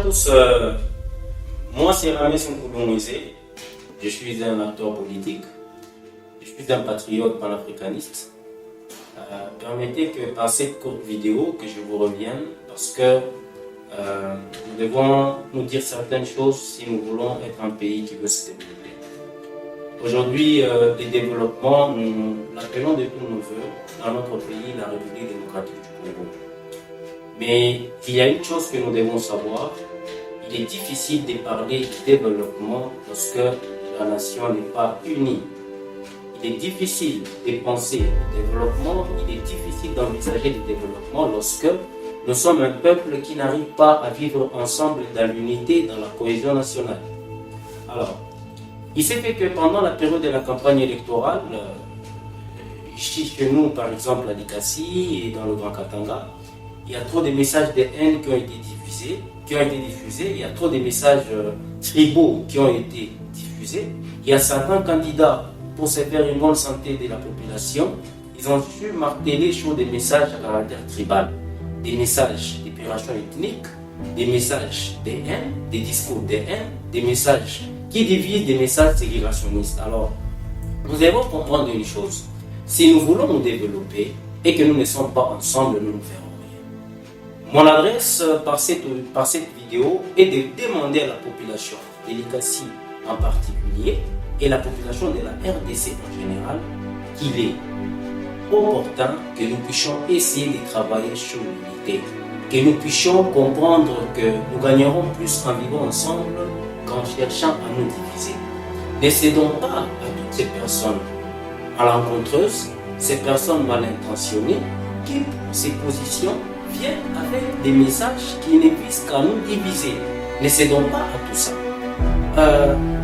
à tous, moi c'est Ramé Nkoulou-Moïse, je suis un acteur politique, je suis un patriote panafricaniste. Permettez que par cette courte vidéo que je vous revienne, parce que nous devons nous dire certaines choses si nous voulons être un pays qui veut se développer. Aujourd'hui, le développement, nous l'appelons de tous nos voeux dans notre pays, la République démocratique du Congo. Mais il y a une chose que nous devons savoir, il est difficile de parler du développement lorsque la nation n'est pas unie. Il est difficile de penser au développement, il est difficile d'envisager le développement lorsque nous sommes un peuple qui n'arrive pas à vivre ensemble dans l'unité, dans la cohésion nationale. Alors, il s'est fait que pendant la période de la campagne électorale, ici chez nous par exemple à Likasi et dans le Grand Katanga, il y a trop de messages de haine qui ont été diffusés, il y a trop de messages tribaux qui ont été diffusés. Il y a certains candidats, pour se faire une bonne santé de la population, ils ont su marteler sur des messages à caractère tribal, des messages d'épuration ethnique, des messages de haine, des discours de haine, des messages qui divisent, des messages ségrégationnistes. Alors, nous devons comprendre une chose, si nous voulons nous développer et que nous ne sommes pas ensemble, nous ne ferons rien. Mon adresse par cette vidéo est de demander à la population de Likasi en particulier et la population de la RDC en général qu'il est opportun que nous puissions essayer de travailler sur l'unité, que nous puissions comprendre que nous gagnerons plus en vivant ensemble qu'en cherchant à nous diviser. Ne cédons pas à toutes ces personnes malencontreuses, ces personnes mal intentionnées qui, pour ces positions, viennent avec des messages qui ne visent qu'à nous diviser. Ne cédons pas à tout ça.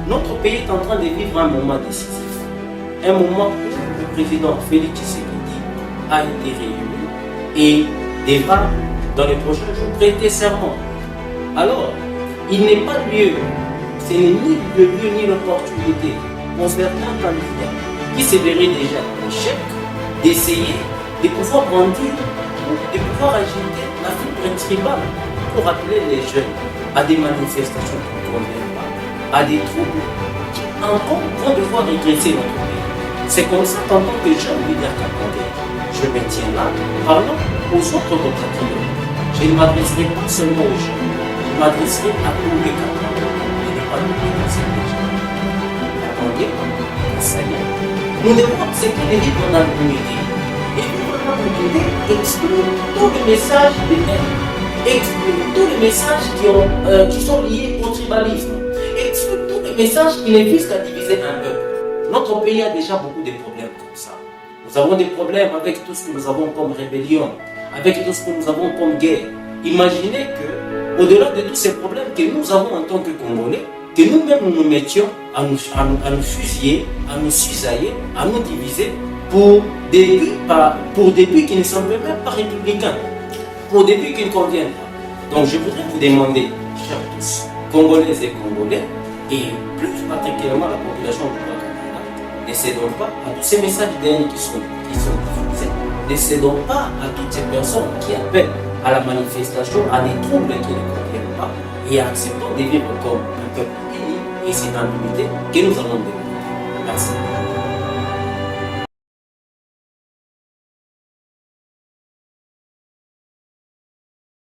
Notre pays est en train de vivre un moment décisif. Un moment où le président Félix Tshisekedi a été réélu et devra, dans les prochains jours, prêter serment. Alors, il n'est pas lieu, ce n'est ni le lieu ni l'opportunité pour certains candidats qui se verraient déjà en échec d'essayer de pouvoir brandir ou de pouvoir agiter la fibre tribale pour appeler les jeunes à des manifestations qui ne conviennent pas, à des troubles qui encore vont devoir régresser notre pays. C'est comme ça qu'en tant que jeune leader camerounais, je me tiens là, parlant aux autres compatriotes. Je ne m'adresserai pas seulement aux jeunes, je m'adresserai à tous les Camerounais. Je n'ai pas oublié dans ces gens. Attendez, ça y est. Nous devons accepter de vivre dans l'unité. Et vivre dans l'unité exclut tous les messages de haine, exclut tous les messages qui sont liés au tribalisme, exclut tous les messages qui ne visent qu'à diviser un peuple. Notre pays a déjà beaucoup de problèmes comme ça. Nous avons des problèmes avec tout ce que nous avons comme rébellion, avec tout ce que nous avons comme guerre. Imaginez que, au-delà de tous ces problèmes que nous avons en tant que Congolais, que nous-mêmes nous mettions à nous fusiller, à nous cisailler, à nous diviser pour des buts qui ne sont même pas républicains, pour des buts qui ne conviennent pas. Donc je voudrais vous demander, chers tous, Congolaises et Congolais, et plus particulièrement la population du Rwanda, ne cédons pas à tous ces messages de haine qui sont diffusés, ne cédons pas à toutes ces personnes qui appellent à la manifestation, à des troubles qui ne conviennent pas, et acceptons de vivre comme un peuple uni, et c'est dans l'unité que nous allons développer. Merci.